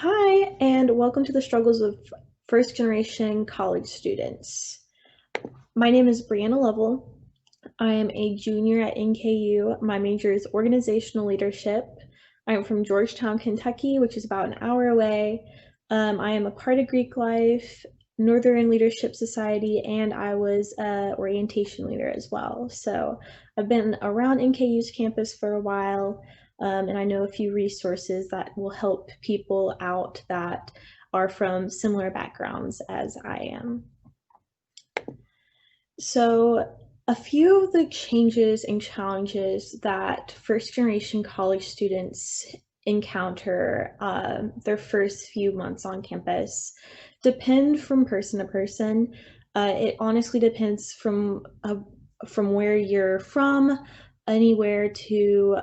Hi, and welcome to the struggles of first generation college students. My name is Breanna Lovell. I am a junior at NKU. My major is organizational leadership. I'm from Georgetown, Kentucky, which is about an hour away. I am a part of Greek Life, Northern Leadership Society, and I was an orientation leader as well. So I've been around NKU's campus for a while, and I know a few resources that will help people out that are from similar backgrounds as I am. So, a few of the changes and challenges that first generation college students encounter their first few months on campus depend from person to person. It honestly depends from where you're from, anywhere to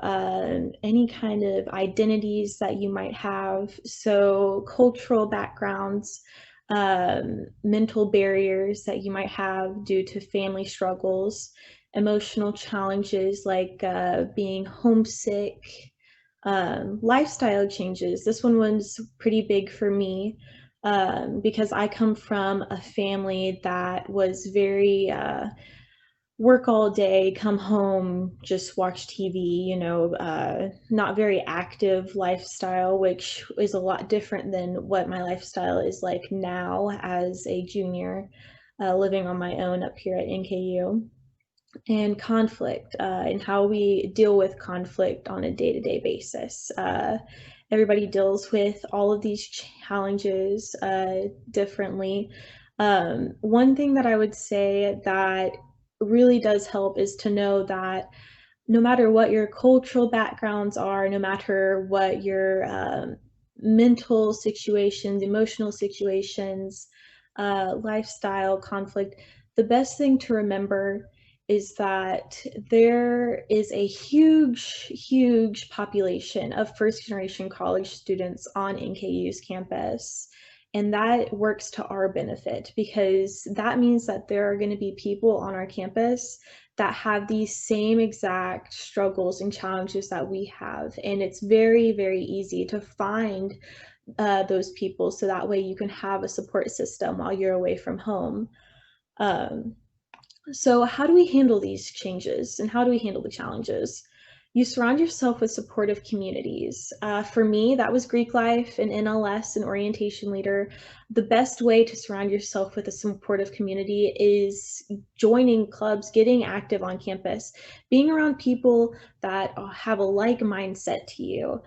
any kind of identities that you might have. So, cultural backgrounds, mental barriers that you might have due to family struggles, emotional challenges like being homesick, lifestyle changes. This one was pretty big for me because I come from a family that was very work all day, come home, just watch TV, not very active lifestyle, which is a lot different than what my lifestyle is like now as a junior, living on my own up here at NKU. And conflict, and how we deal with conflict on a day-to-day basis. Everybody deals with all of these challenges differently. One thing that I would say that really does help is to know that no matter what your cultural backgrounds are, no matter what your mental situations, emotional situations, lifestyle conflict, the best thing to remember is that there is a huge population of first generation college students on NKU's campus. And that works to our benefit because that means that there are going to be people on our campus that have these same exact struggles and challenges that we have. And it's very easy to find those people so that way you can have a support system while you're away from home. Um, so how do we handle these changes and how do we handle the challenges? You surround yourself with supportive communities. For me, that was Greek Life and NLS and orientation leader. The best way to surround yourself with a supportive community is joining clubs, getting active on campus, being around people that have a like mindset to you,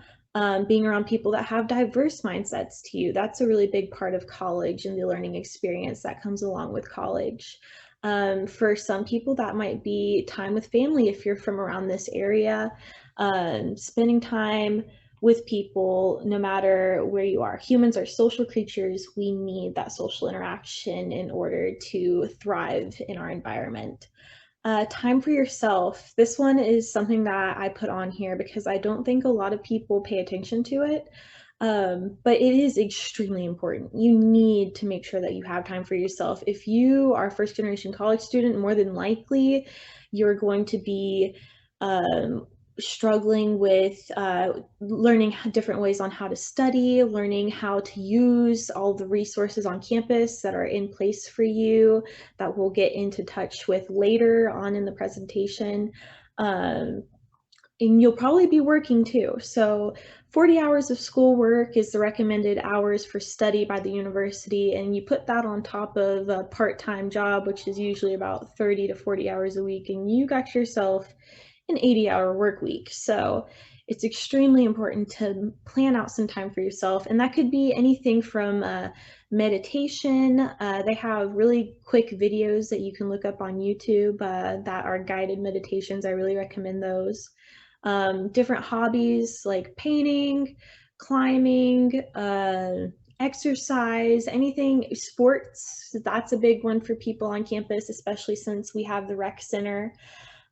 being around people that have diverse mindsets to you. That's a really big part of college and the learning experience that comes along with college. For some people, that might be time with family if you're from around this area, spending time with people no matter where you are. Humans are social creatures. We need that social interaction in order to thrive in our environment. Time for yourself. This one is something that I put on here because I don't think a lot of people pay attention to it. But it is extremely important. You need to make sure that you have time for yourself. If you are a first generation college student, more than likely you're going to be struggling with learning different ways on how to study, learning how to use all the resources on campus that are in place for you that we'll get into touch with later on in the presentation. And you'll probably be working too. So 40 hours of schoolwork is the recommended hours for study by the university, and you put that on top of a part-time job, which is usually about 30 to 40 hours a week, and you got yourself an 80-hour work week. So it's extremely important to plan out some time for yourself, and that could be anything from meditation. They have really quick videos that you can look up on YouTube that are guided meditations. I really recommend those. Different hobbies like painting, climbing, exercise, anything, sports. That's a big one for people on campus, especially since we have the rec center.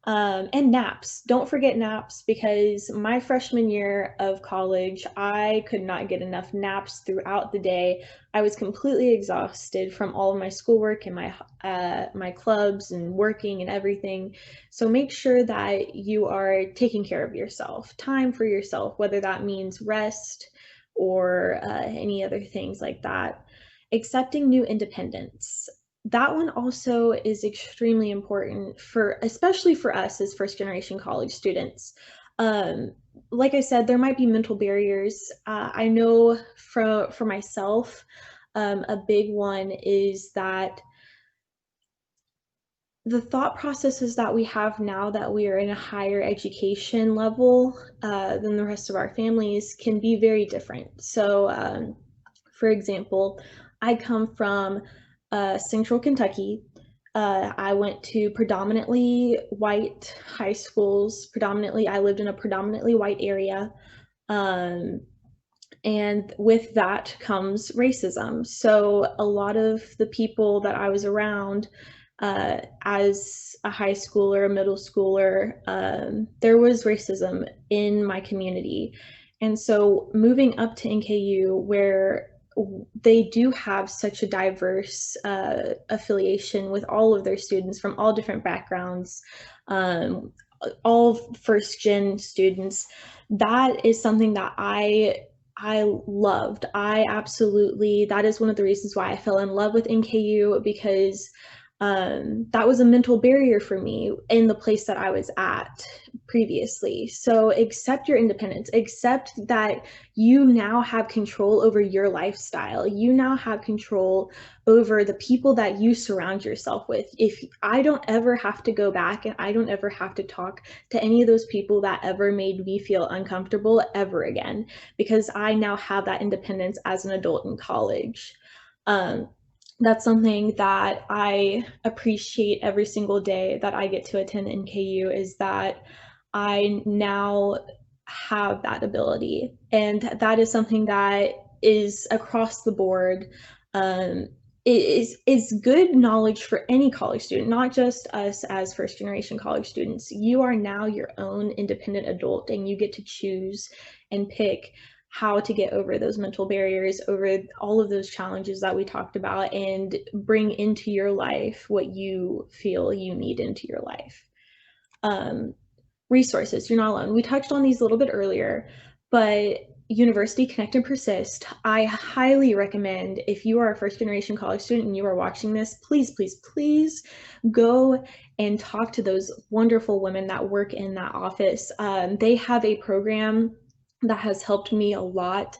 And naps. Don't forget naps, because my freshman year of college, I could not get enough naps throughout the day. I was completely exhausted from all of my schoolwork and my clubs and working and everything. So make sure that you are taking care of yourself, time for yourself, whether that means rest, or any other things like that. Accepting new independence. That one also is extremely important for, especially for us as first generation college students. Um, like I said, there might be mental barriers. I know for myself, a big one is that the thought processes that we have now that we are in a higher education level than the rest of our families can be very different. So, for example, I come from Central Kentucky. I went to predominantly white high schools. Predominantly, I lived in a predominantly white area. Um, and with that comes racism. So a lot of the people that I was around as a high schooler, a middle schooler, there was racism in my community. And so moving up to NKU, where they do have such a diverse affiliation with all of their students from all different backgrounds, all first gen students, that is something that I loved. I absolutely, that is one of the reasons why I fell in love with NKU, because that was a mental barrier for me in the place that I was at previously. So accept your independence, accept that you now have control over your lifestyle. You now have control over the people that you surround yourself with. If I don't ever have to go back and I don't ever have to talk to any of those people that ever made me feel uncomfortable ever again, because I now have that independence as an adult in college. Um, that's something that I appreciate every single day that I get to attend NKU, is that I now have that ability. And that is something that is across the board. Um, is good knowledge for any college student, not just us as first generation college students. You are now your own independent adult, and you get to choose and pick how to get over those mental barriers, over all of those challenges that we talked about, and bring into your life what you feel you need into your life. Resources, you're not alone. We touched on these a little bit earlier, but University Connect and Persist, I highly recommend, if you are a first generation college student and you are watching this, please, please, please go and talk to those wonderful women that work in that office. They have a program that has helped me a lot.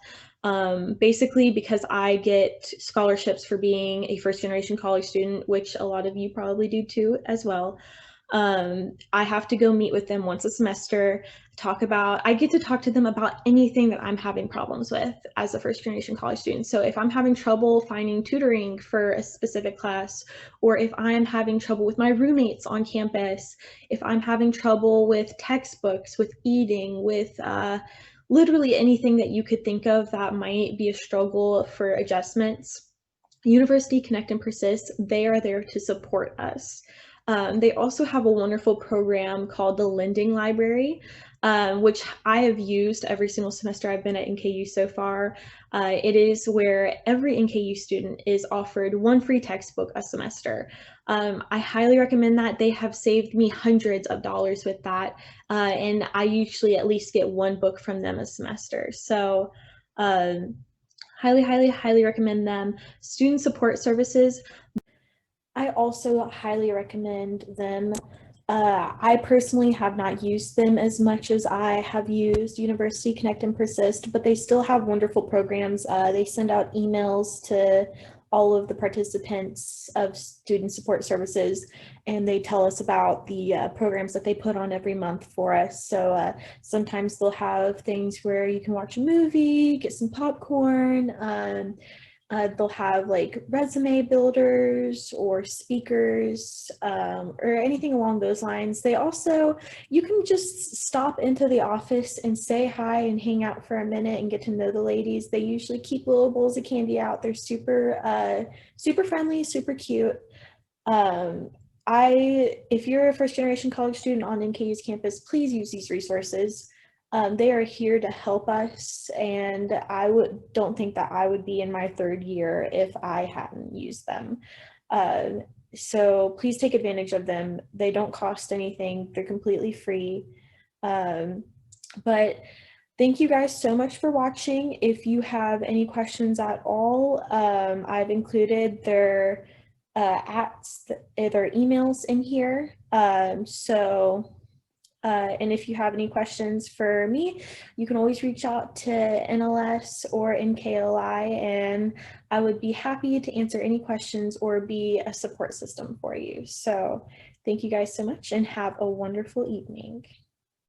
Basically because I get scholarships for being a first generation college student, which a lot of you probably do too as well. I have to go meet with them once a semester, I get to talk to them about anything that I'm having problems with as a first generation college student. So if I'm having trouble finding tutoring for a specific class, or if I'm having trouble with my roommates on campus, if I'm having trouble with textbooks, with eating, with literally anything that you could think of that might be a struggle for adjustments, University Connect and Persist, they are there to support us. They also have a wonderful program called the Lending Library, which I have used every single semester I've been at NKU so far. It is where every NKU student is offered one free textbook a semester. I highly recommend that. They have saved me hundreds of dollars with that, and I usually at least get one book from them a semester. So highly, highly, highly recommend them. Student support services, I also highly recommend them. I personally have not used them as much as I have used University Connect and Persist, but they still have wonderful programs. They send out emails to all of the participants of student support services, and they tell us about the programs that they put on every month for us. So sometimes they'll have things where you can watch a movie, get some popcorn. They'll have like resume builders or speakers or anything along those lines. They also, you can just stop into the office and say hi and hang out for a minute and get to know the ladies. They usually keep little bowls of candy out. They're super friendly, super cute. If you're a first generation college student on NKU's campus, please use these resources. They are here to help us, and don't think that I would be in my third year if I hadn't used them. So please take advantage of them. They don't cost anything. They're completely free. But Thank you guys so much for watching. If you have any questions at all, I've included their emails in here. And if you have any questions for me, you can always reach out to NLS or NKLI, and I would be happy to answer any questions or be a support system for you. So thank you guys so much and have a wonderful evening.